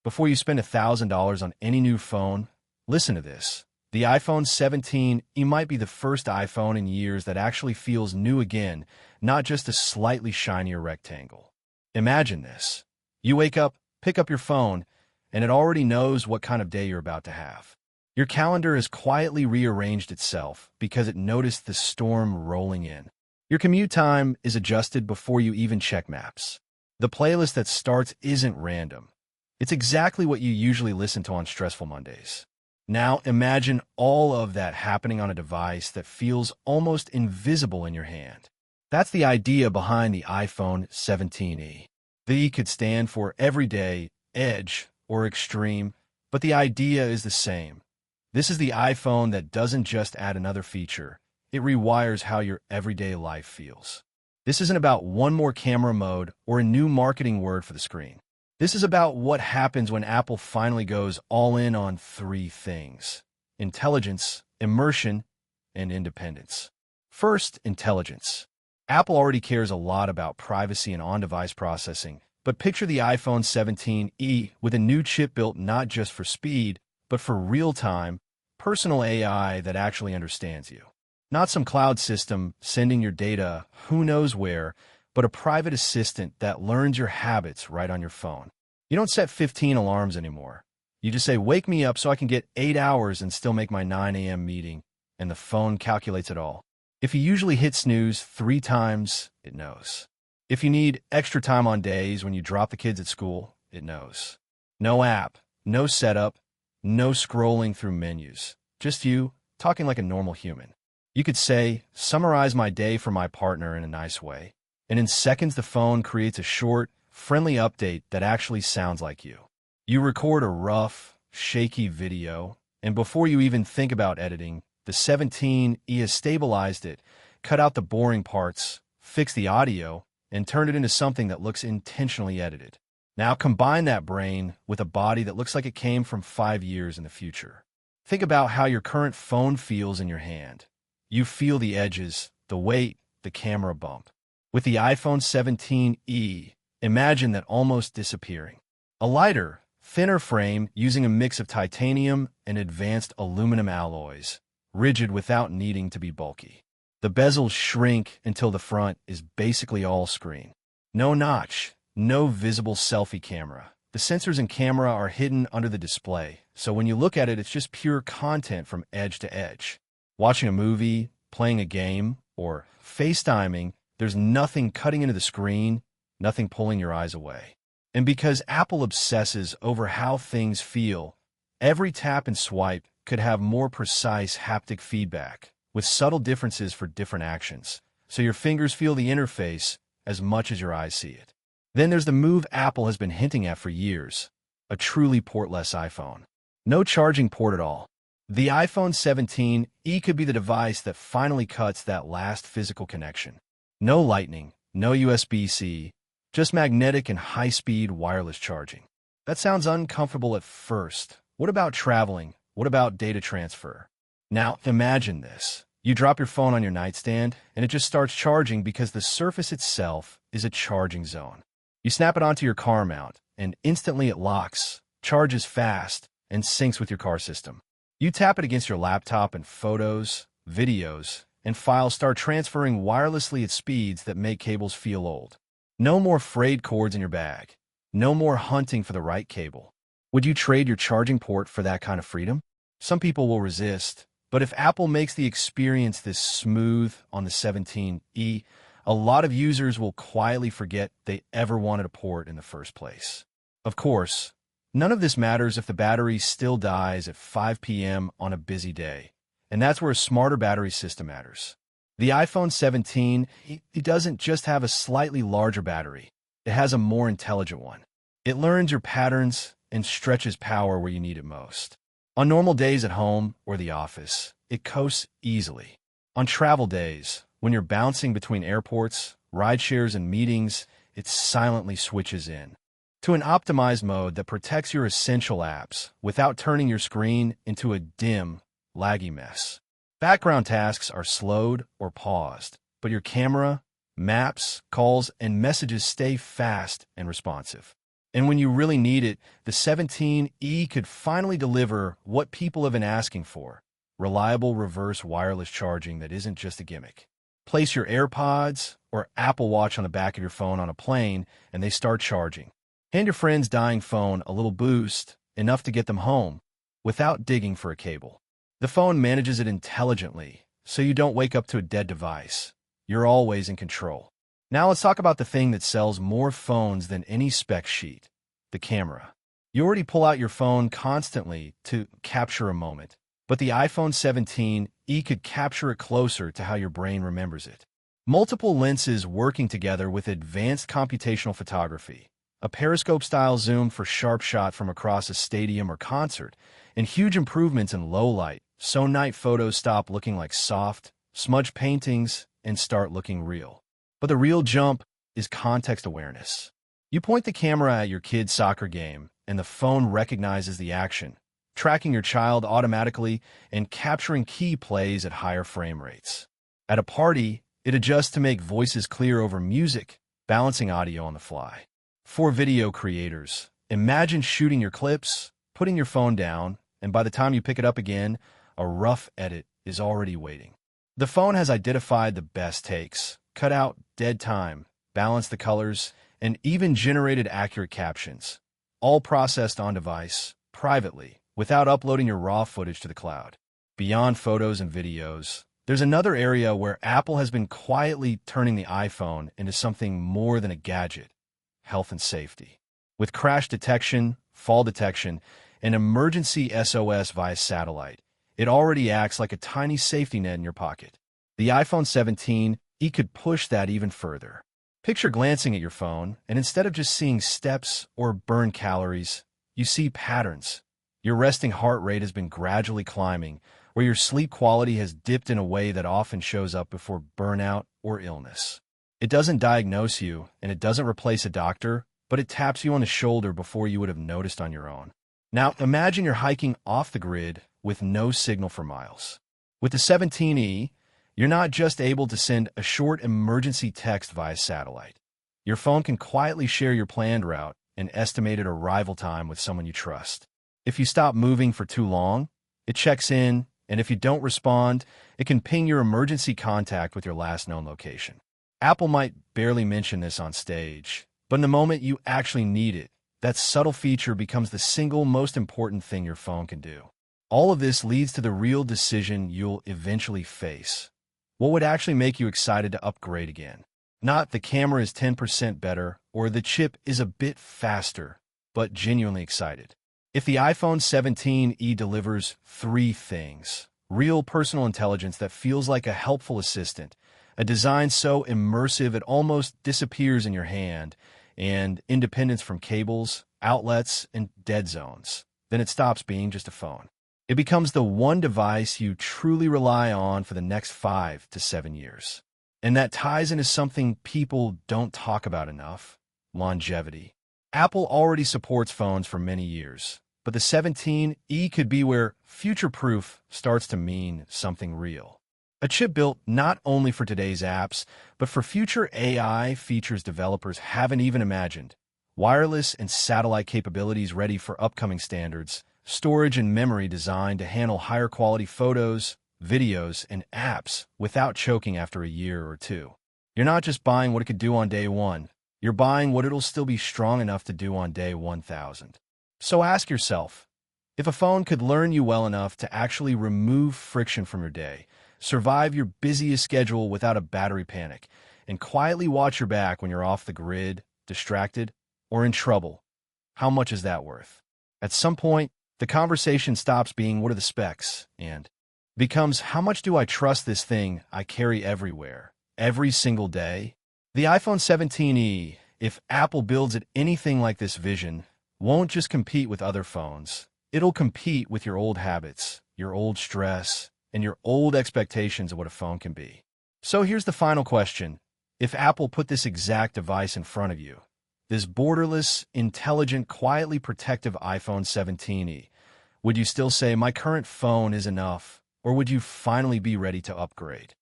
Before you spend $1,000 on any new phone, listen to this. The iPhone 17e might be the first iPhone in years that actually feels new again, not just a slightly shinier rectangle. Imagine this. You wake up, pick up your phone, and it already knows what kind of day you're about to have. Your calendar has quietly rearranged itself because it noticed the storm rolling in. Your commute time is adjusted before you even check maps. The playlist that starts isn't random. It's exactly what you usually listen to on stressful Mondays. Now imagine all of that happening on a device that feels almost invisible in your hand. That's the idea behind the iPhone 17e. The E could stand for everyday, edge, or extreme, but the idea is the same. This is the iPhone that doesn't just add another feature, it rewires how your everyday life feels. This isn't about one more camera mode or a new marketing word for the screen. This is about what happens when Apple finally goes all in on three things: intelligence, immersion, and independence. First, intelligence. Apple already cares a lot about privacy and on-device processing, but picture the iPhone 17e with a new chip built not just for speed, but for real-time, personal AI that actually understands you. Not some cloud system sending your data who knows where, but a private assistant that learns your habits right on your phone. You don't set 15 alarms anymore. You just say, wake me up so I can get 8 hours and still make my 9 a.m. meeting, and the phone calculates it all. If you usually hit snooze 3 times, it knows. If you need extra time on days when you drop the kids at school, it knows. No app, no setup, no scrolling through menus. Just you, talking like a normal human. You could say, summarize my day for my partner in a nice way, and in seconds the phone creates a short, friendly update that actually sounds like you. You record a rough, shaky video, and before you even think about editing, the 17e has stabilized it, cut out the boring parts, fixed the audio, and turned it into something that looks intentionally edited. Now combine that brain with a body that looks like it came from 5 years in the future. Think about how your current phone feels in your hand. You feel the edges, the weight, the camera bump. With the iPhone 17e, imagine that almost disappearing. A lighter, thinner frame using a mix of titanium and advanced aluminum alloys, rigid without needing to be bulky. The bezels shrink until the front is basically all screen. No notch, no visible selfie camera. The sensors and camera are hidden under the display, so when you look at it, it's just pure content from edge to edge. Watching a movie, playing a game, or FaceTiming, there's nothing cutting into the screen, nothing pulling your eyes away. And because Apple obsesses over how things feel, every tap and swipe could have more precise haptic feedback, with subtle differences for different actions, so your fingers feel the interface as much as your eyes see it. Then there's the move Apple has been hinting at for years, a truly portless iPhone. No charging port at all. The iPhone 17e could be the device that finally cuts that last physical connection. No Lightning, no USB-C, just magnetic and high-speed wireless charging. That sounds uncomfortable at first. What about traveling? What about data transfer? Now, imagine this. You drop your phone on your nightstand, and it just starts charging because the surface itself is a charging zone. You snap it onto your car mount, and instantly it locks, charges fast, and syncs with your car system. You tap it against your laptop, and photos, videos, and files start transferring wirelessly at speeds that make cables feel old. No more frayed cords in your bag. No more hunting for the right cable. Would you trade your charging port for that kind of freedom? Some people will resist, but if Apple makes the experience this smooth on the 17e, a lot of users will quietly forget they ever wanted a port in the first place. Of course, none of this matters if the battery still dies at 5 p.m. on a busy day, and that's where a smarter battery system matters. The iPhone 17, it doesn't just have a slightly larger battery, it has a more intelligent one. It learns your patterns and stretches power where you need it most. On normal days at home or the office, it coasts easily. On travel days, when you're bouncing between airports, rideshares, and meetings, it silently switches in to an optimized mode that protects your essential apps without turning your screen into a dim, laggy mess. Background tasks are slowed or paused, but your camera, maps, calls, and messages stay fast and responsive. And when you really need it, the 17E could finally deliver what people have been asking for: reliable reverse wireless charging that isn't just a gimmick. Place your AirPods or Apple Watch on the back of your phone on a plane, and they start charging. Hand your friend's dying phone a little boost, enough to get them home, without digging for a cable. The phone manages it intelligently, so you don't wake up to a dead device. You're always in control. Now let's talk about the thing that sells more phones than any spec sheet: the camera. You already pull out your phone constantly to capture a moment, but the iPhone 17e could capture it closer to how your brain remembers it. Multiple lenses working together with advanced computational photography, a periscope-style zoom for sharp shot from across a stadium or concert, and huge improvements in low light, so night photos stop looking like soft, smudged paintings and start looking real. But the real jump is context awareness. You point the camera at your kid's soccer game, and the phone recognizes the action, tracking your child automatically and capturing key plays at higher frame rates. At a party, it adjusts to make voices clear over music, balancing audio on the fly. For video creators, imagine shooting your clips, putting your phone down, and by the time you pick it up again, a rough edit is already waiting. The phone has identified the best takes, cut out dead time, balanced the colors, and even generated accurate captions, all processed on device, privately, without uploading your raw footage to the cloud. Beyond photos and videos, there's another area where Apple has been quietly turning the iPhone into something more than a gadget: health and safety. With crash detection, fall detection, and emergency SOS via satellite, it already acts like a tiny safety net in your pocket. The iPhone 17e could push that even further. Picture glancing at your phone, and instead of just seeing steps or burned calories, you see patterns. Your resting heart rate has been gradually climbing, or your sleep quality has dipped in a way that often shows up before burnout or illness. It doesn't diagnose you, and it doesn't replace a doctor, but it taps you on the shoulder before you would have noticed on your own. Now, imagine you're hiking off the grid with no signal for miles. With the 17e, you're not just able to send a short emergency text via satellite. Your phone can quietly share your planned route and estimated arrival time with someone you trust. If you stop moving for too long, it checks in, and if you don't respond, it can ping your emergency contact with your last known location. Apple might barely mention this on stage, but in the moment you actually need it, that subtle feature becomes the single most important thing your phone can do. All of this leads to the real decision you'll eventually face. What would actually make you excited to upgrade again? Not the camera is 10% better or the chip is a bit faster, but genuinely excited. If the iPhone 17e delivers three things: real personal intelligence that feels like a helpful assistant, a design so immersive it almost disappears in your hand, and independence from cables, outlets, and dead zones, then it stops being just a phone. It becomes the one device you truly rely on for the next 5 to 7 years. And that ties into something people don't talk about enough: longevity. Apple already supports phones for many years, but the 17e could be where future-proof starts to mean something real. A chip built not only for today's apps, but for future AI features developers haven't even imagined. Wireless and satellite capabilities ready for upcoming standards, storage and memory designed to handle higher quality photos, videos, and apps without choking after a year or two. You're not just buying what it could do on day one, you're buying what it'll still be strong enough to do on day 1000. So ask yourself, if a phone could learn you well enough to actually remove friction from your day, survive your busiest schedule without a battery panic, and quietly watch your back when you're off the grid, distracted, or in trouble, how much is that worth? At some point, the conversation stops being what are the specs and becomes how much do I trust this thing I carry everywhere, every single day? The iPhone 17e, if Apple builds it anything like this vision, won't just compete with other phones. It'll compete with your old habits, your old stress, and your old expectations of what a phone can be. So here's the final question. If Apple put this exact device in front of you, this borderless, intelligent, quietly protective iPhone 17e, would you still say, my current phone is enough, or would you finally be ready to upgrade?